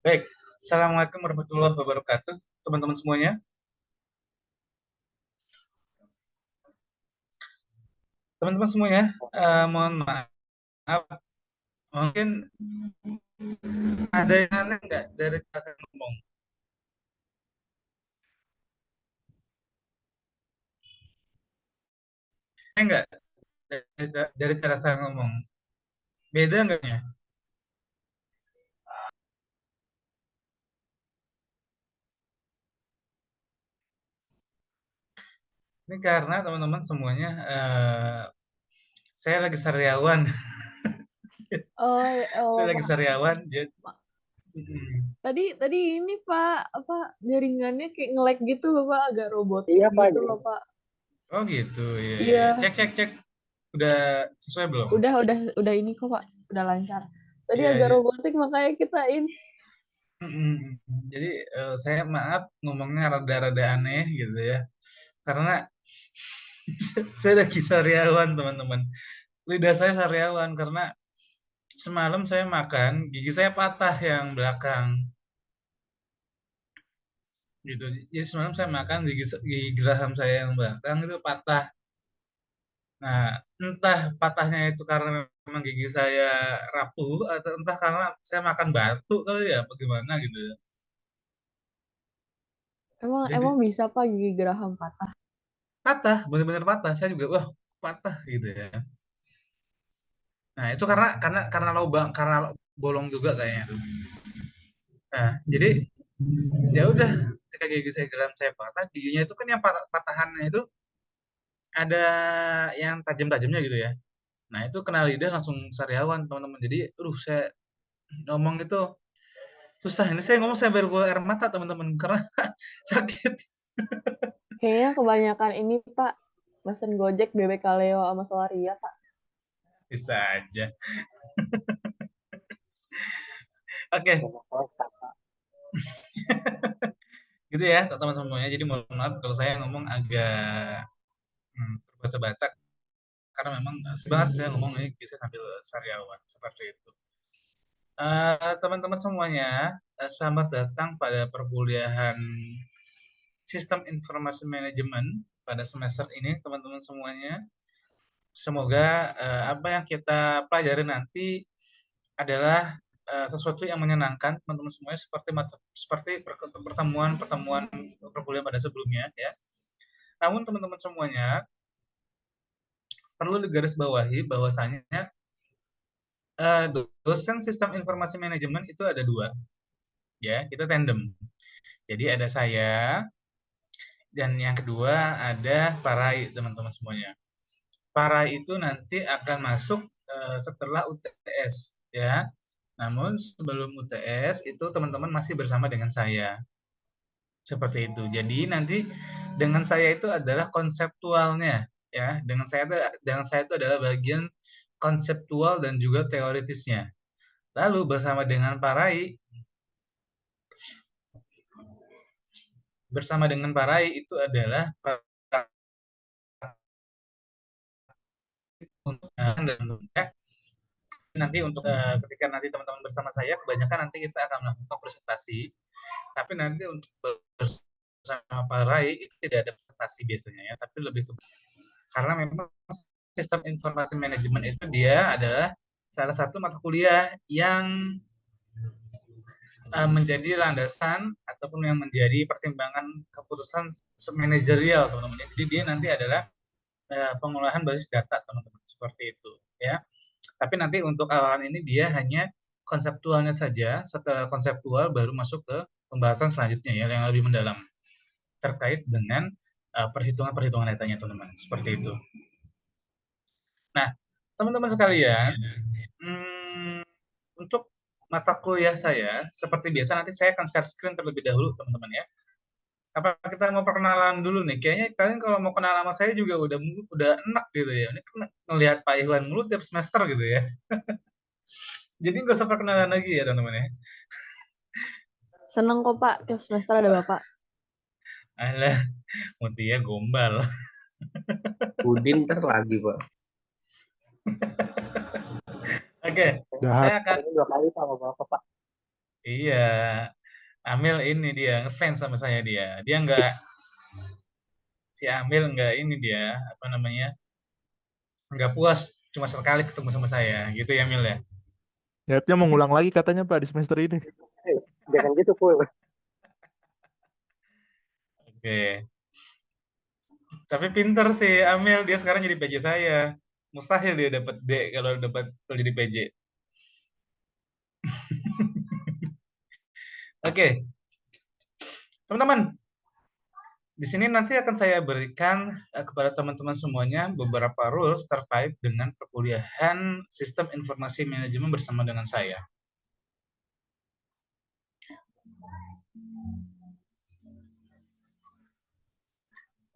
Baik, Assalamualaikum warahmatullahi wabarakatuh, teman-teman semuanya. Teman-teman semuanya, mohon maaf, mungkin ada yang aneh nggak dari cara saya ngomong? Nggak dari cara saya ngomong? Beda nggak ya? Ini karena teman-teman semuanya, saya lagi sariawan, saya Oh, lagi Pak. sariawan, jadi Pak. mm, Tadi tadi ini Pak, apa jaringannya kayak nge-lag gitu loh Pak, agak robotik Iya Pak, gitu jadi loh Pak. oh gitu, ya, ya, ya. Iya, Cek, cek, cek, udah sesuai belum? udah ini kok Pak, udah lancar. Tadi Iya, agak iya. robotik makanya kita ini. Jadi saya maaf ngomongnya rada-rada aneh gitu ya, karena saya lagi sariawan teman-teman. Lidah saya sariawan karena semalam saya makan, gigi saya patah yang belakang gitu. Jadi semalam saya makan gigi geraham saya yang belakang itu patah. Nah, entah patahnya itu karena memang gigi saya rapuh atau entah karena saya makan batu kali ya, bagaimana gitu ya. Emang Jadi emang bisa Pak gigi geraham patah. patah, benar-benar patah. Saya juga wah patah gitu ya. Nah, itu karena lubang, karena bolong juga kayaknya tuh. Nah, jadi ya udah ketika gigi saya geram saya patah, giginya itu kan yang patahannya itu ada yang tajam-tajamnya gitu ya. Nah, itu kena lidah langsung sariawan, teman-teman. Jadi, saya ngomong itu susah. Ini saya ngomong sambil keluar air mata, teman-teman, karena sakit. Kayaknya kebanyakan ini Pak, mesen Gojek bebek kaleo sama Solaria Pak. Bisa aja. Oke, gitu ya, teman-teman semuanya. Jadi mohon maaf kalau saya ngomong agak terbata-bata karena memang banget saya ngomong ini bisa sambil sariawan seperti itu. Teman-teman semuanya, selamat datang pada perkuliahan Sistem Informasi Manajemen pada semester ini, teman-teman semuanya. Semoga apa yang kita pelajari nanti adalah sesuatu yang menyenangkan, teman-teman semuanya, seperti pertemuan-pertemuan perkuliahan pada sebelumnya, ya. Namun teman-teman semuanya perlu digarisbawahi bahwasanya dosen Sistem Informasi Manajemen itu ada dua, ya. Kita tandem. Jadi ada saya dan yang kedua ada Pak Rai, teman-teman semuanya. Para itu nanti akan masuk setelah UTS, ya. Namun sebelum UTS itu teman-teman masih bersama dengan saya. Seperti itu. Jadi nanti dengan saya itu adalah konseptualnya, ya. Dengan saya itu adalah bagian konseptual dan juga teoritisnya. Lalu bersama dengan Pak Rai itu adalah untuk nanti untuk ketika nanti teman-teman bersama saya kebanyakan nanti kita akan melakukan presentasi, tapi nanti untuk bersama Pak Rai itu tidak ada presentasi biasanya ya, tapi lebih ke karena memang sistem informasi manajemen itu dia adalah salah satu mata kuliah yang menjadi landasan ataupun yang menjadi pertimbangan keputusan manajerial, teman-teman. Jadi dia nanti adalah pengolahan basis data, teman-teman, seperti itu ya. Tapi nanti untuk awalan ini dia hanya konseptualnya saja. Setelah konseptual baru masuk ke pembahasan selanjutnya ya yang lebih mendalam terkait dengan perhitungan-perhitungan datanya, teman-teman. Seperti itu. Nah, teman-teman sekalian, hmm, untuk mata kuliah saya seperti biasa nanti saya akan share screen terlebih dahulu, teman-teman ya. Apa kita mau perkenalan dulu nih? Kayaknya kalian kalau mau kenal sama saya juga udah enak gitu ya. Ini kan ngelihat Pak Iwan mulu tiap semester gitu ya. Jadi nggak usah perkenalan lagi ya, teman-teman ya. Seneng kok Pak, tiap semester ada Bapak. Alah, Mutia gombal. Udin ntar lagi Pak. Oke, Jahat. saya akan Ini 2 kali sama Bapak Pak. Iya, Amel ini dia ngefans sama saya dia. Dia nggak si Amel nggak ini dia apa namanya nggak puas cuma sekali ketemu sama saya gitu ya Amel ya. Niatnya mau ngulang lagi katanya Pak di semester ini. Jangan gitu, Pul. Oke. Tapi pinter sih Amel dia sekarang jadi PJ saya. Mustahil dia dapat D kalau jadi PJ. Oke, teman-teman. Di sini nanti akan saya berikan kepada teman-teman semuanya beberapa rules terkait dengan perkuliahan Sistem Informasi Manajemen bersama dengan saya.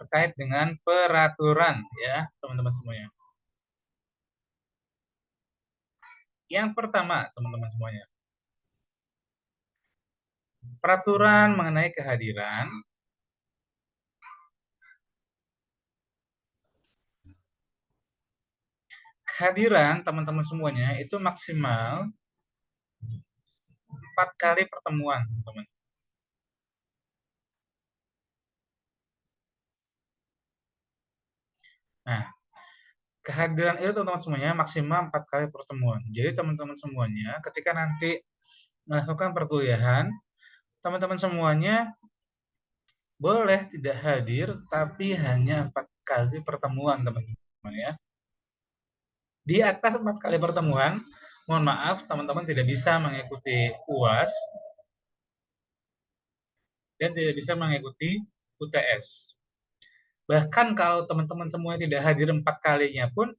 Terkait dengan peraturan ya, teman-teman semuanya. Yang pertama, teman-teman semuanya. Peraturan mengenai kehadiran teman-teman semuanya itu maksimal 4 kali pertemuan, teman. Nah, kehadiran itu teman-teman semuanya maksimal 4 kali pertemuan. Jadi teman-teman semuanya ketika nanti melakukan perkuliahan, teman-teman semuanya boleh tidak hadir, tapi hanya 4 kali pertemuan, teman-teman ya. Di atas 4 kali pertemuan, mohon maaf, teman-teman tidak bisa mengikuti UAS dan tidak bisa mengikuti UTS. Bahkan kalau teman-teman semuanya tidak hadir 4 kalinya pun,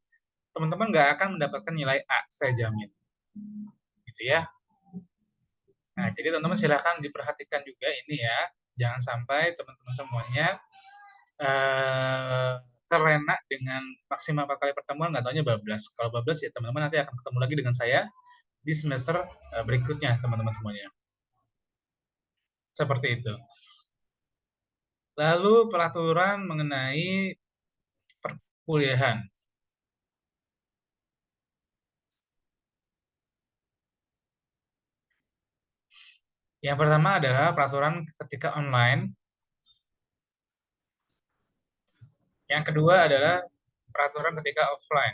teman-teman nggak akan mendapatkan nilai A, saya jamin. Gitu ya. Nah, jadi teman-teman silahkan diperhatikan juga ini ya. Jangan sampai teman-teman semuanya terlena dengan maksimal 4 kali pertemuan, nggak taunya bablas. Kalau bablas ya teman-teman nanti akan ketemu lagi dengan saya di semester berikutnya, teman-teman semuanya. Seperti itu. Lalu peraturan mengenai perkuliahan. Yang pertama adalah peraturan ketika online. Yang kedua adalah peraturan ketika offline.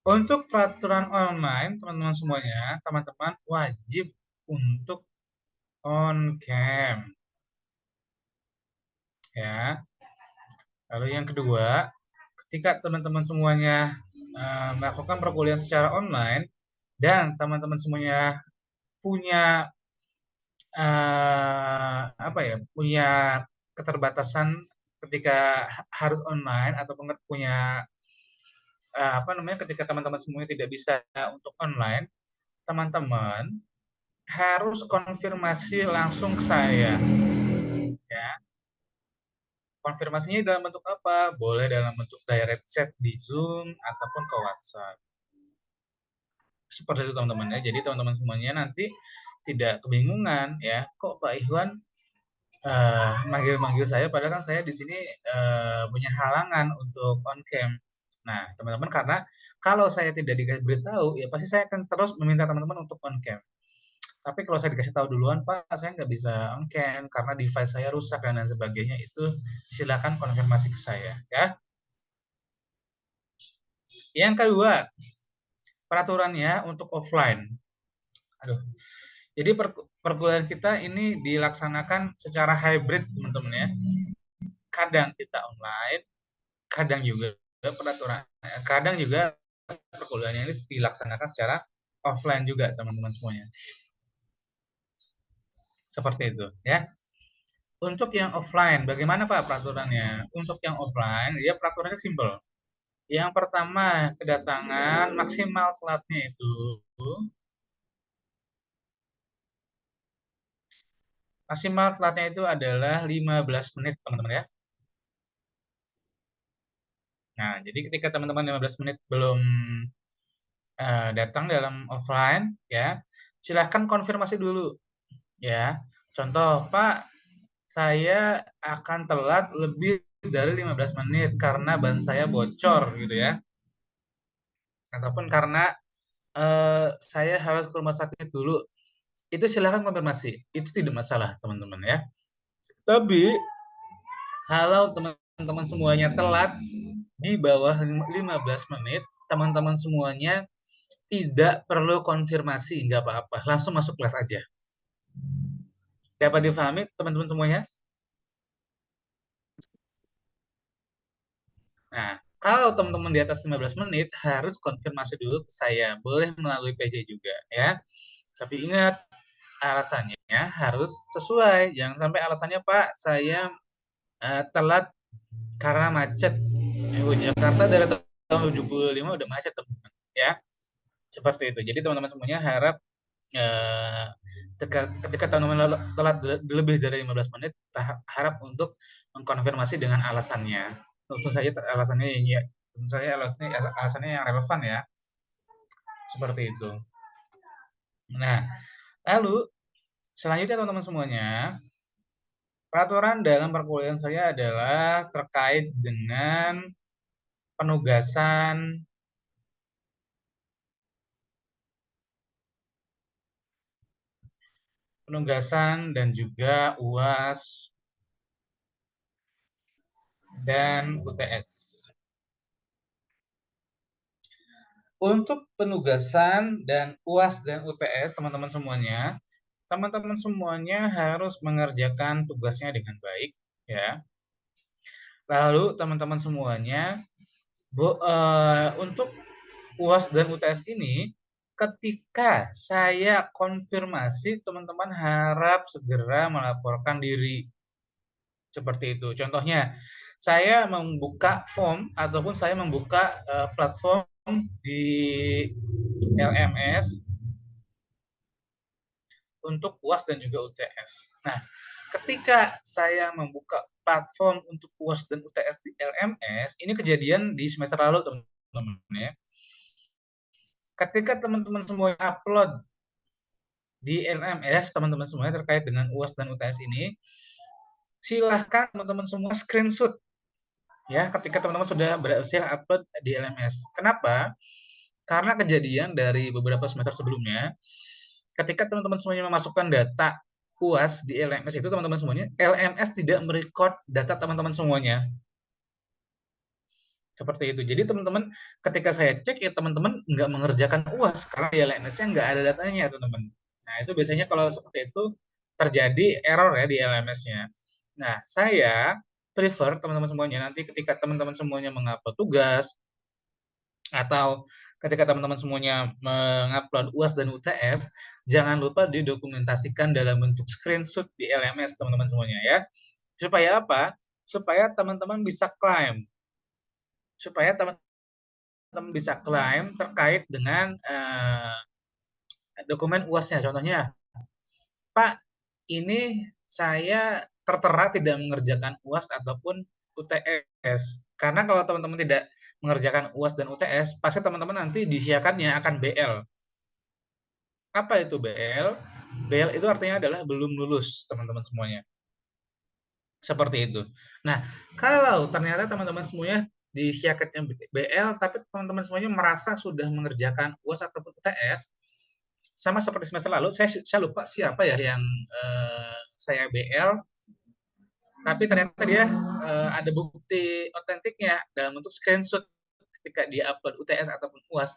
Untuk peraturan online, teman-teman semuanya, teman-teman wajib untuk on cam. Ya. Lalu yang kedua, ketika teman-teman semuanya melakukan perkuliahan secara online dan teman-teman semuanya punya punya keterbatasan ketika harus online ataupun punya ketika teman-teman semuanya tidak bisa untuk online, teman-teman harus konfirmasi langsung ke saya. Ya. Konfirmasinya dalam bentuk apa? Boleh dalam bentuk direct chat di Zoom ataupun ke WhatsApp. Seperti itu teman-teman ya. Jadi teman-teman semuanya nanti tidak kebingungan ya. Kok Pak Ikhwan manggil-manggil saya padahal kan saya di sini punya halangan untuk on cam. Nah, teman-teman karena kalau saya tidak dikasih beritahu ya pasti saya akan terus meminta teman-teman untuk on cam. Tapi kalau saya dikasih tahu duluan, Pak, saya nggak bisa on cam karena device saya rusak dan lain sebagainya, itu silakan konfirmasi ke saya, ya. Yang kedua, peraturannya untuk offline. Aduh. Jadi perkuliahan kita ini dilaksanakan secara hybrid, teman-teman ya. Kadang kita online, kadang juga perkuliahan ini dilaksanakan secara offline juga, teman-teman semuanya. Seperti itu, ya. Untuk yang offline, bagaimana Pak peraturannya? Untuk yang offline, ya peraturannya simpel. Yang pertama, kedatangan maksimal slotnya itu adalah 15 menit, teman-teman ya. Nah, jadi ketika teman-teman 15 menit belum datang dalam offline, ya, silahkan konfirmasi dulu, ya. Contoh, Pak, saya akan telat lebih dari 15 menit karena ban saya bocor gitu ya. Ataupun karena saya harus ke rumah sakit dulu. Itu silakan konfirmasi. Itu tidak masalah, teman-teman ya. Tapi kalau teman-teman semuanya telat di bawah 15 menit, teman-teman semuanya tidak perlu konfirmasi, nggak apa-apa. Langsung masuk kelas aja. Dapat difahami teman-teman semuanya? Nah, kalau teman-teman di atas 15 menit harus konfirmasi dulu ke saya. Boleh melalui PJ juga ya. Tapi ingat, alasannya harus sesuai. Jangan sampai alasannya, Pak, saya telat karena macet. Jakarta dari tahun 75 udah macet, teman-teman. Ya, seperti itu. Jadi teman-teman semuanya harap ketika teman-teman telat lebih dari 15 menit, harap untuk mengkonfirmasi dengan alasannya. Tentu saja alasannya ya, tentu saja alasannya yang relevan ya. Seperti itu. Nah, lalu selanjutnya teman-teman semuanya, peraturan dalam perkuliahan saya adalah terkait dengan penugasan dan juga UAS dan UTS. Untuk penugasan dan UAS dan UTS, teman-teman semuanya harus mengerjakan tugasnya dengan baik, ya. Lalu teman-teman semuanya, untuk UAS dan UTS ini, ketika saya konfirmasi, teman-teman harap segera melaporkan diri. Seperti itu. Contohnya, saya membuka form ataupun saya membuka platform di LMS untuk UAS dan juga UTS. Nah, ketika saya membuka platform untuk UAS dan UTS di LMS, ini kejadian di semester lalu, teman-teman ya. Ketika teman-teman semua upload di LMS, teman-teman semuanya terkait dengan UAS dan UTS ini, silahkan teman-teman semua screenshot ya ketika teman-teman sudah berhasil upload di LMS. Kenapa? Karena kejadian dari beberapa semester sebelumnya, ketika teman-teman semuanya memasukkan data UAS di LMS itu, teman-teman semuanya, LMS tidak merecord data teman-teman semuanya. Seperti itu. Jadi teman-teman, ketika saya cek ya teman-teman nggak mengerjakan UAS karena di LMS-nya nggak ada datanya, teman-teman. Nah, itu biasanya kalau seperti itu terjadi error ya di LMS-nya. Nah, saya prefer teman-teman semuanya nanti ketika teman-teman semuanya mengupload tugas atau ketika teman-teman semuanya mengupload UAS dan UTS, jangan lupa didokumentasikan dalam bentuk screenshot di LMS teman-teman semuanya ya. Supaya apa? Supaya teman-teman bisa klaim. Supaya teman-teman bisa klaim terkait dengan dokumen UAS-nya. Contohnya, Pak, ini saya tertera tidak mengerjakan UAS ataupun UTS. Karena kalau teman-teman tidak mengerjakan UAS dan UTS, pasti teman-teman nanti disiakannya akan BL. Apa itu BL? BL itu artinya adalah belum lulus, teman-teman semuanya. Seperti itu. Nah, kalau ternyata teman-teman semuanya disiakannya BL, tapi teman-teman semuanya merasa sudah mengerjakan UAS ataupun UTS, sama seperti semester lalu, saya lupa siapa ya yang saya BL, tapi ternyata dia ada bukti otentiknya dalam bentuk screenshot ketika dia upload UTS ataupun UAS.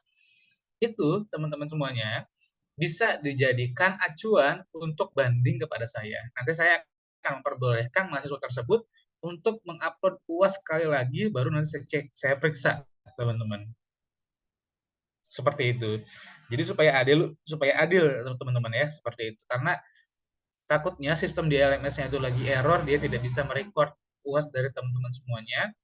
Itu teman-teman semuanya bisa dijadikan acuan untuk banding kepada saya. Nanti saya akan memperbolehkan mahasiswa tersebut untuk mengupload UAS sekali lagi, baru nanti saya cek, saya periksa, teman-teman. Seperti itu. Jadi supaya adil teman-teman ya, seperti itu. Karena takutnya sistem di LMS-nya itu lagi error, dia tidak bisa merecord UAS dari teman-teman semuanya.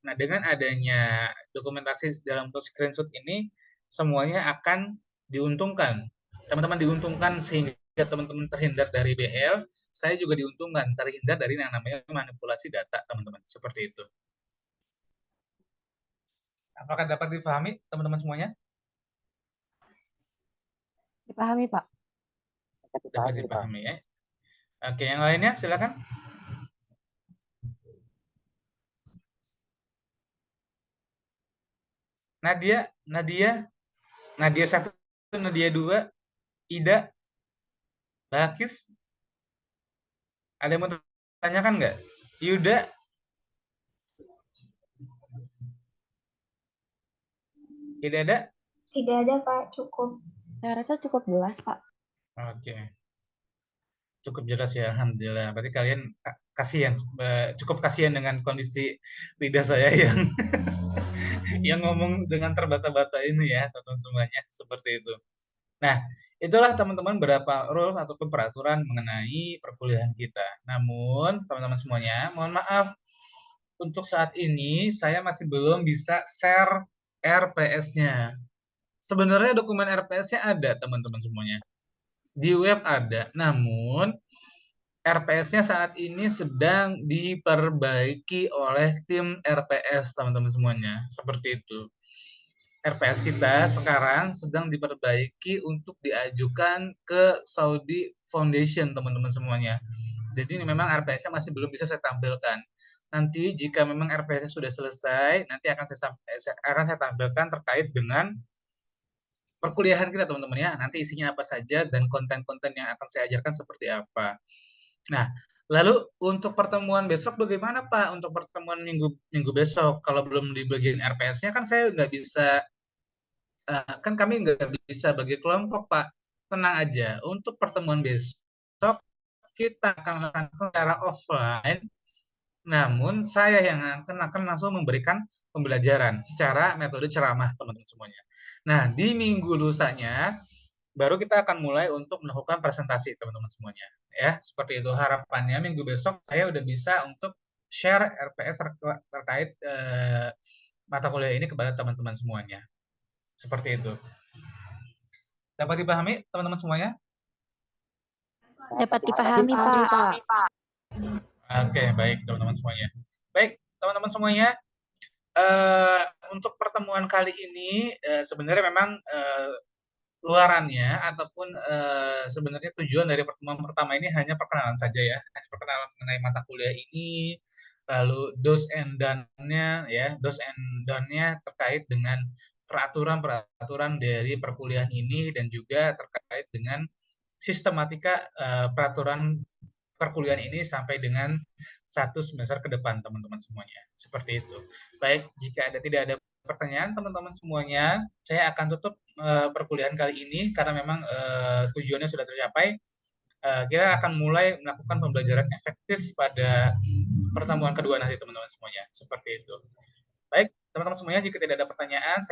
Nah, dengan adanya dokumentasi dalam bentuk screenshot ini, semuanya akan diuntungkan. Teman-teman diuntungkan sehingga teman-teman terhindar dari BL, saya juga diuntungkan terhindar dari yang namanya manipulasi data, teman-teman. Seperti itu. Apakah dapat dipahami, teman-teman semuanya? Dipahami, Pak. Dapat dipahami ya. Oke, yang lainnya silakan. Nadia 1 Nadia 2, Ida, Bakis, ada yang mau tanyakan nggak? Yuda, tidak ada? Tidak ada, Pak. Cukup. Saya rasa cukup jelas, Pak. Oke. Cukup jelas ya, alhamdulillah. Berarti kalian kasihan, cukup kasihan dengan kondisi lidah saya yang ngomong dengan terbata-bata ini ya, teman-teman semuanya, seperti itu. Nah, itulah teman-teman beberapa rules ataupun peraturan mengenai perkuliahan kita. Namun, teman-teman semuanya, mohon maaf, untuk saat ini saya masih belum bisa share RPS-nya. Sebenarnya dokumen RPS-nya ada, teman-teman semuanya. Di web ada, namun RPS-nya saat ini sedang diperbaiki oleh tim RPS, teman-teman semuanya. Seperti itu. RPS kita sekarang sedang diperbaiki untuk diajukan ke Saudi Foundation, teman-teman semuanya. Jadi ini memang RPS-nya masih belum bisa saya tampilkan. Nanti jika memang RPS-nya sudah selesai, nanti akan saya tampilkan terkait dengan perkuliahan kita, teman-teman ya. Nanti isinya apa saja dan konten-konten yang akan saya ajarkan seperti apa. Nah, lalu untuk pertemuan besok bagaimana Pak? Untuk pertemuan minggu besok, kalau belum dibagiin RPS-nya kan saya nggak bisa, kan kami nggak bisa bagi kelompok Pak. Tenang aja, untuk pertemuan besok kita akan lakukan secara offline, namun saya yang akan langsung memberikan pembelajaran secara metode ceramah teman-teman semuanya. Nah, di minggu lusanya baru kita akan mulai untuk melakukan presentasi teman-teman semuanya. Ya, seperti itu harapannya minggu besok saya udah bisa untuk share RPS terkait mata kuliah ini kepada teman-teman semuanya. Seperti itu. Dapat dipahami teman-teman semuanya? Dapat dipahami, Pak. Oke, baik teman-teman semuanya. Baik, teman-teman semuanya, untuk pertemuan kali ini sebenarnya memang luarannya ataupun sebenarnya tujuan dari pertemuan pertama ini hanya perkenalan saja ya, hanya perkenalan mengenai mata kuliah ini, lalu do's and done-nya ya, do's and done-nya terkait dengan peraturan-peraturan dari perkuliahan ini dan juga terkait dengan sistematika peraturan perkuliahan ini sampai dengan 1 semester ke depan teman-teman semuanya. Seperti itu. Baik, jika tidak ada pertanyaan teman-teman semuanya, saya akan tutup perkuliahan kali ini karena memang tujuannya sudah tercapai. Kita akan mulai melakukan pembelajaran efektif pada pertemuan kedua nanti teman-teman semuanya. Seperti itu. Baik, teman-teman semuanya, jika tidak ada pertanyaan,